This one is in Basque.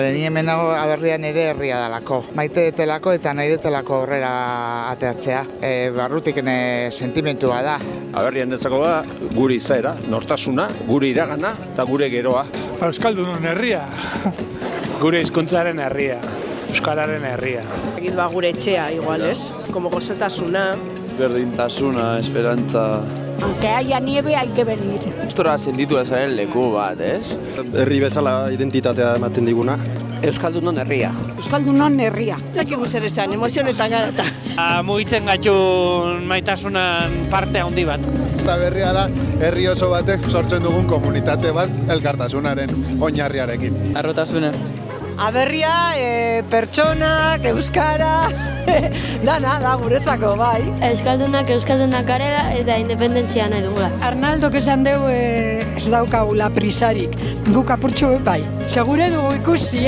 Ni hemen nago Aberrian ere herria dalako. Maite detelako eta nahi detelako aurrera ateatzea. Barrutik sentimentua da. Aberrian netzako da gure izaera, nortasuna, gure iragana eta gure geroa. Euskaldunon herria, gure hizkuntzaren herria, euskararen herria. Egit gure etxea igual, ez? Como gozotasuna. Berdintasuna, esperantza. Aunque haya nieve, hay que venir. Gustora sentitu ezaren leku bat, ez? Herri bezala identitatea ematen diguna. Euskaldunon herria. Euskaldunon herria. Dakigu zer esan, emozionetan gara. Mugitzen gaitun maitasunan parte handi bat. Eta berria da, herri oso batek sortzen dugun komunitate bat elkartasunaren oinarriarekin. Arrotasuna. Aberria, pertsonak, euskara, dana da guretzako, bai. Euskaldunak garela eta independentzia nahi dugula. Arnaldok esan dugu ez daukagula prisarik. Guk apurtxo bai. Segure dugu ikusi,